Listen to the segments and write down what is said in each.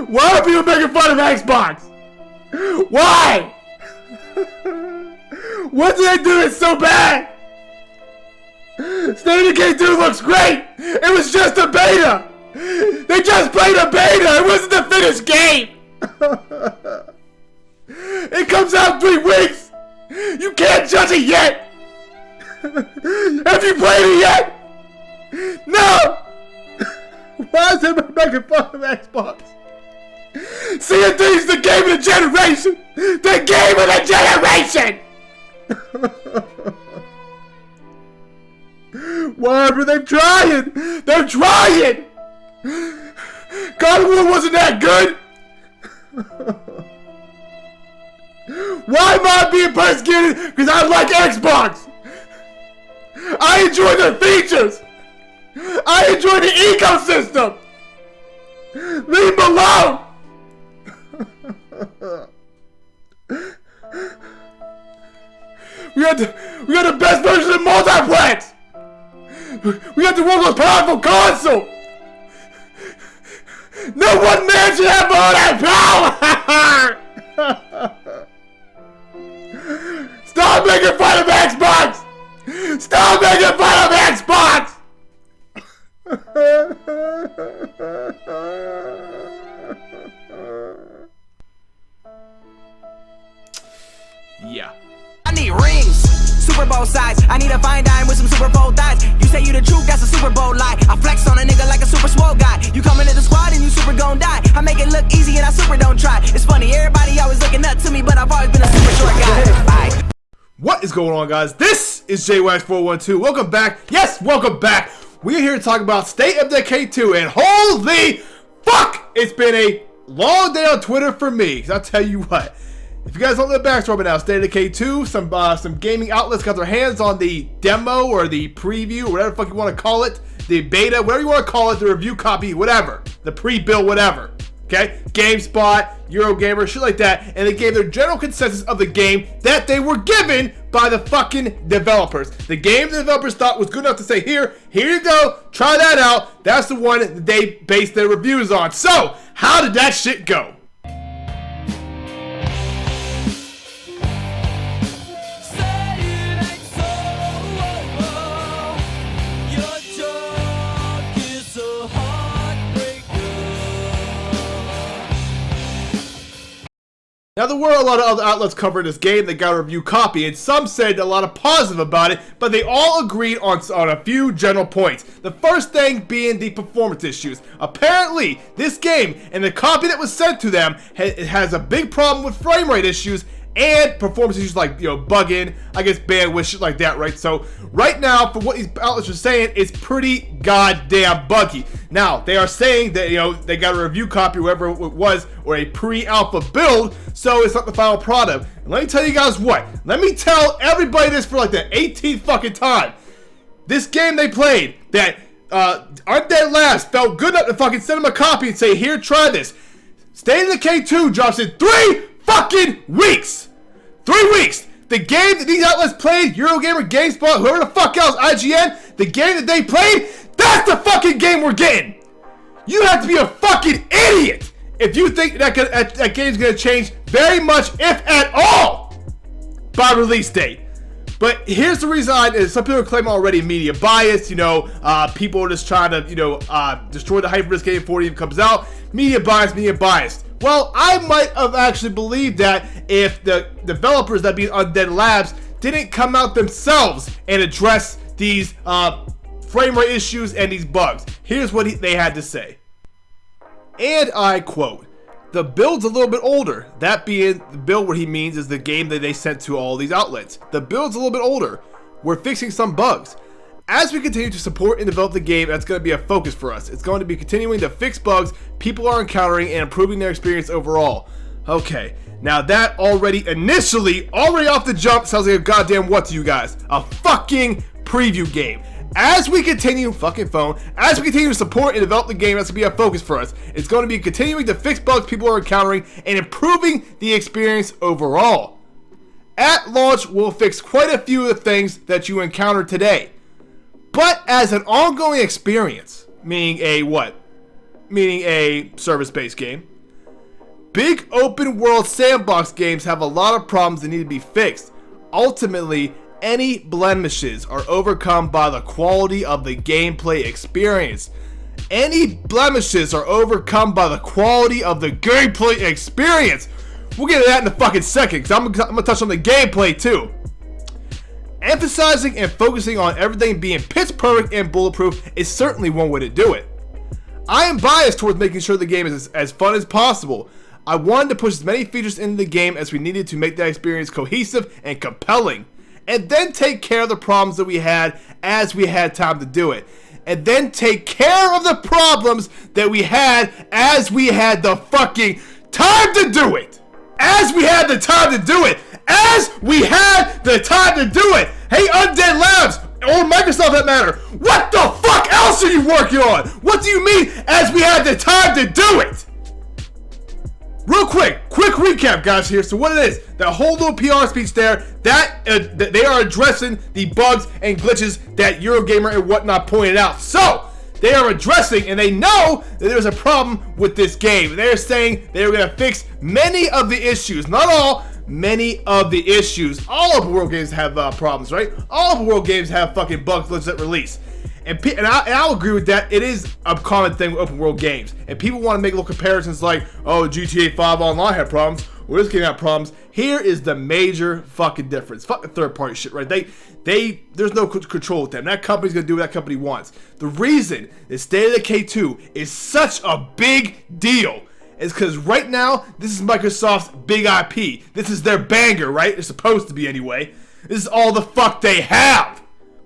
Why are people making fun of Xbox? Why? What did they do that's so bad? State of Decay 2 looks great! It was just a beta! They just played a beta! It wasn't the finished game! It comes out in 3 weeks! You can't judge it yet! Have you played it yet? No! Why is everybody making fun of Xbox? C&D's the game of the generation! The game of the generation! Whatever, they're trying! They're trying! God of War wasn't that good! Why am I being persecuted? Because I like Xbox! I enjoy their features! I enjoy the ecosystem! Leave them alone! We got the best version of Multiplex! We got the world's most powerful console! No one man should have all that power! Stop making fun of Xbox! Stop making fun of Xbox! Yeah. I need rings, Super Bowl size. I need a fine dime with some Super Bowl thighs. You say you the truth, that's a Super Bowl lie. I flex on a nigga like a super swole guy. You come into the squad and you super gon' die. I make it look easy and I super don't try. It's funny, everybody always looking up to me, but I've always been a super short guy. Bye. What is going on, guys? This is JWax412. Welcome back. Yes, welcome back. We're here to talk about State of Decay 2, and holy fuck, it's been a long day on Twitter for me. Cause I'll tell you what. If you guys don't know the backstory by now, State of Decay 2, some gaming outlets got their hands on the demo or the preview, or whatever the fuck you want to call it, the beta, whatever you want to call it, the review copy, whatever, the pre-build, whatever. Okay, GameSpot, Eurogamer, shit like that, and they gave their general consensus of the game that they were given by the fucking developers. The game the developers thought was good enough to say, here you go, try that out. That's the one that they based their reviews on. So, how did that shit go? Now, there were a lot of other outlets covering this game that got a review copy, and some said a lot of positive about it, but they all agreed on a few general points. The first thing being the performance issues. Apparently, this game and the copy that was sent to them has a big problem with frame rate issues and performance issues like, bugging, I guess bandwidth, shit like that, right? So, right now, for what these outlets are saying, it's pretty goddamn buggy. Now, they are saying that, they got a review copy, whatever it was, or a pre-alpha build, so it's not the final product. And let me tell you guys what. Let me tell everybody this for like the 18th fucking time. This game they played, that Undead Labs felt good enough to fucking send them a copy and say, here, try this. State of Decay 2 drops in 3 fucking weeks! 3 weeks! The game that these outlets played, Eurogamer, GameSpot, whoever the fuck else, IGN, the game that they played, that's the fucking game we're getting! You have to be a fucking idiot if you think that game's gonna change very much, if at all, by release date. But here's the reason some people claim already media bias, people are just trying to, destroy the hype of this game before it even comes out. Media bias. Well, I might have actually believed that if the developers, that being Undead Labs, didn't come out themselves and address these frame rate issues and these bugs. Here's what they had to say. And I quote, "The build's a little bit older." That being the build, what he means is the game that they sent to all these outlets. The build's a little bit older. We're fixing some bugs. As we continue to support and develop the game, that's going to be a focus for us. It's going to be continuing to fix bugs people are encountering and improving their experience overall. Okay, now that already off the jump sounds like a goddamn what to you guys? A fucking preview game. As we continue, as we continue to support and develop the game, that's going to be a focus for us. It's going to be continuing to fix bugs people are encountering and improving the experience overall. At launch, we'll fix quite a few of the things that you encounter today. But as an ongoing experience, meaning a meaning a service-based game. Big open world sandbox games have a lot of problems that need to be fixed. Ultimately, any blemishes are overcome by the quality of the gameplay experience. Any blemishes are overcome by the quality of the gameplay experience. We'll get to that in a fucking second, because I'm gonna touch on the gameplay too. Emphasizing and focusing on everything being pitch perfect and bulletproof is certainly one way to do it. I am biased towards making sure the game is as fun as possible. I wanted to push as many features into the game as we needed to make that experience cohesive and compelling. And then take care of the problems that we had as we had time to do it. And then take care of the problems that we had as we had the fucking time to do it. As we had the time to do it. As we had the time to do it. Hey, Undead Labs, or Microsoft that matter, what the fuck else are you working on? What do you mean, as we had the time to do it? Real quick recap, guys, here. So what it is, that whole little PR speech there, that they are addressing the bugs and glitches that Eurogamer and whatnot pointed out. So, they are addressing, and they know that there's a problem with this game. They're saying they're going to fix many of the issues. Not all, many of the issues. All open world games have problems, right? All open world games have fucking bugs, glitches at release. And I'll agree with that. It is a common thing with open world games. And people want to make little comparisons like, oh, GTA 5 Online had problems, or this game had problems. Here is the major fucking difference. Fucking third party shit, right? There's no control with them. That company's gonna do what that company wants. The reason that State of Decay 2 is such a big deal is because right now, this is Microsoft's big IP. This is their banger, right? It's supposed to be anyway. This is all the fuck they have.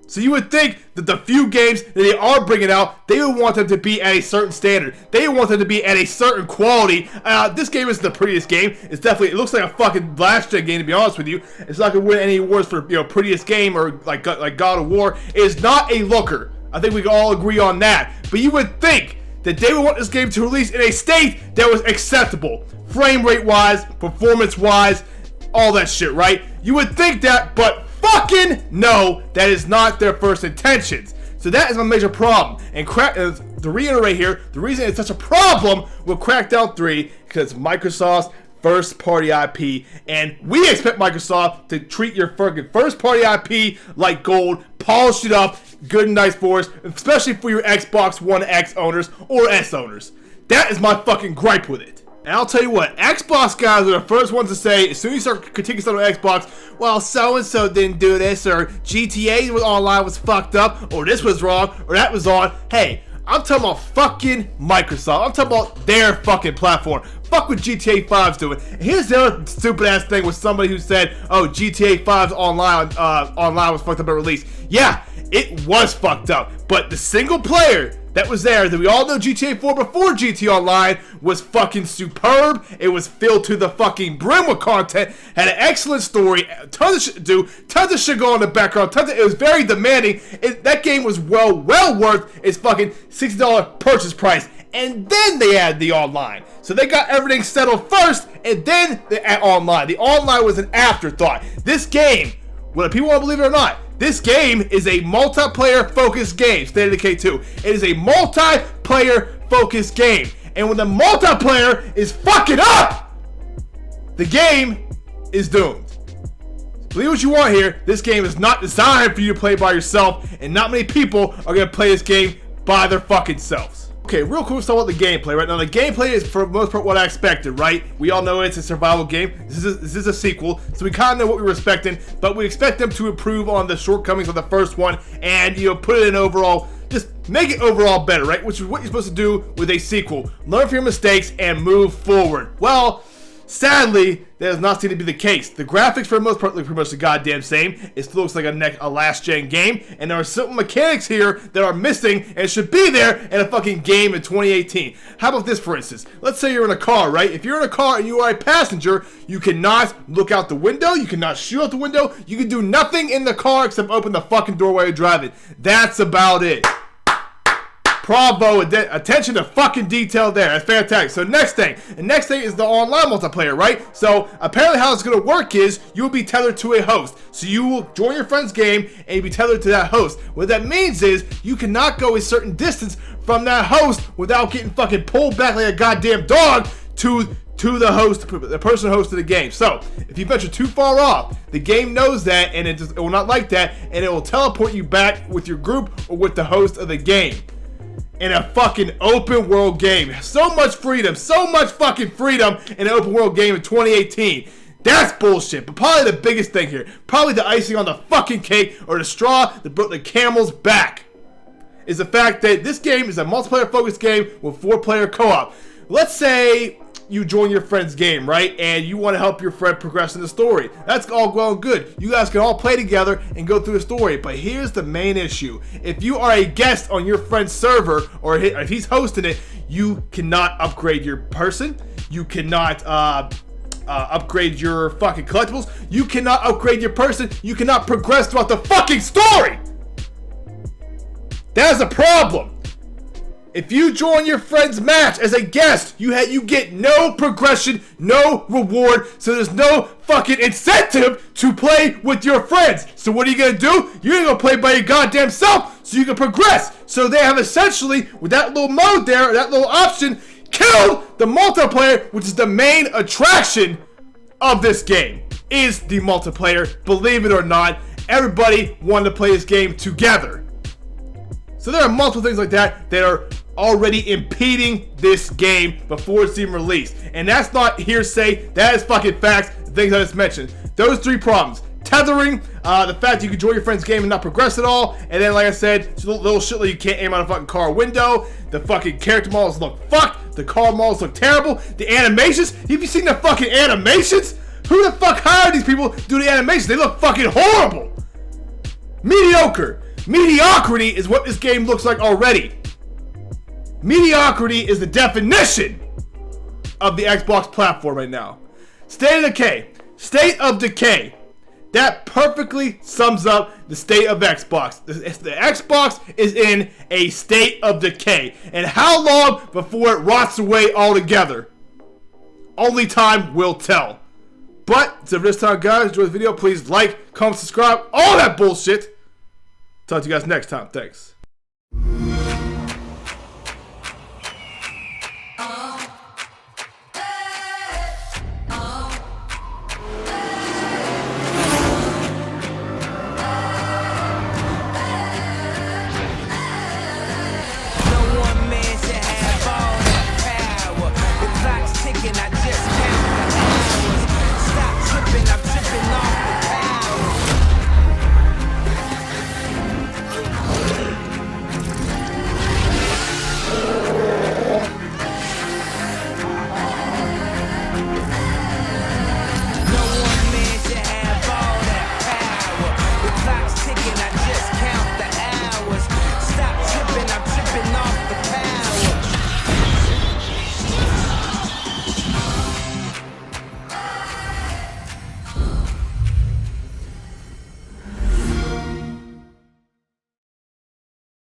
So you would think that the few games that they are bringing out, they would want them to be at a certain standard. They would want them to be at a certain quality. This game isn't the prettiest game. It's definitely, it looks like a fucking last-gen game, to be honest with you. It's not going to win any awards for, prettiest game or like God of War. It is not a looker. I think we can all agree on that. But you would think that they would want this game to release in a state that was acceptable. Frame rate-wise, performance-wise, all that shit, right? You would think that, but fucking no, that is not their first intentions. So that is my major problem. And to reiterate here, the reason it's such a problem with Crackdown 3 because it's Microsoft's first party IP, and we expect Microsoft to treat your fucking first party IP like gold, polish it up, good and nice for us, especially for your Xbox One X owners or S owners. That is my fucking gripe with it. And I'll tell you what, Xbox guys are the first ones to say, as soon as you start critiquing something on Xbox, well, so-and-so didn't do this, or GTA online was fucked up, or this was wrong, or that was on. Hey, I'm talking about fucking Microsoft. I'm talking about their fucking platform. Fuck what GTA 5's doing. And here's the other stupid-ass thing with somebody who said, oh, GTA 5's online was fucked up at release. Yeah, it was fucked up, but the single player that was there, that we all know GTA 4 before GT Online, was fucking superb. It was filled to the fucking brim with content, had an excellent story, tons of shit to do, tons of shit going on in the background, it was very demanding. That game was well worth its fucking $60 purchase price. And then they added the online. So they got everything settled first, and then they add online. The online was an afterthought. This game, whether people want to believe it or not, this game is a multiplayer focused game, State of Decay 2. It is a multiplayer focused game. And when the multiplayer is fucking up, the game is doomed. Believe what you want here, this game is not designed for you to play by yourself, and not many people are going to play this game by their fucking selves. Okay, real quick, let's talk about the gameplay. Right now, the gameplay is for the most part what I expected, right? We all know it's a survival game. This is a sequel, so we kind of know what we were expecting, but we expect them to improve on the shortcomings of the first one and, put it in overall, just make it overall better, right? Which is what you're supposed to do with a sequel. Learn from your mistakes and move forward. Well, sadly, that does not seem to be the case. The graphics, for the most part, look pretty much the goddamn same. It still looks like a last-gen game, and there are certain mechanics here that are missing and should be there in a fucking game in 2018. How about this, for instance? Let's say you're in a car, right? If you're in a car and you are a passenger, you cannot look out the window, you cannot shoot out the window, you can do nothing in the car except open the fucking door while you're driving. That's about it. Bravo, attention to fucking detail there. That's fantastic. So next thing. The next thing is the online multiplayer, right? So apparently how it's going to work is you will be tethered to a host. So you will join your friend's game and you'll be tethered to that host. What that means is you cannot go a certain distance from that host without getting fucking pulled back like a goddamn dog to the host, the person hosting the game. So if you venture too far off, the game knows that and it will not like that, and it will teleport you back with your group or with the host of the game. In a fucking open world game. So much freedom, so much fucking freedom in an open world game in 2018. That's bullshit. But probably the biggest thing here, probably the icing on the fucking cake or the straw that broke the camel's back, is the fact that this game is a multiplayer focused game with 4-player co-op. Let's say you join your friend's game, right? And you want to help your friend progress in the story. That's all well and good. You guys can all play together and go through the story. But here's the main issue. If you are a guest on your friend's server, or if he's hosting it, you cannot upgrade your person. You cannot upgrade your fucking collectibles. You cannot upgrade your person. You cannot progress throughout the fucking story. That's a problem. If you join your friend's match as a guest, you get no progression, no reward, so there's no fucking incentive to play with your friends. So what are you gonna do? You're gonna play by your goddamn self so you can progress. So they have essentially, with that little mode there, that little option, killed the multiplayer, which is the main attraction of this game, is the multiplayer. Believe it or not, everybody wanted to play this game together. So there are multiple things like that that are already impeding this game before it's even released. And that's not hearsay, that is fucking facts, the things I just mentioned. Those 3 problems. Tethering, the fact you can join your friend's game and not progress at all, and then like I said, it's a little shit like you can't aim out a fucking car window, the fucking character models look fucked, the car models look terrible, the animations, have you seen the fucking animations? Who the fuck hired these people to do the animations? They look fucking horrible! Mediocre. Mediocrity is what this game looks like already. Mediocrity is the definition of the Xbox platform right now. State of Decay. State of Decay. That perfectly sums up the state of Xbox. The Xbox is in a state of decay. And how long before it rots away altogether? Only time will tell. But, so for this time, guys, enjoy the video. Please like, comment, subscribe, all that bullshit. Talk to you guys next time. Thanks.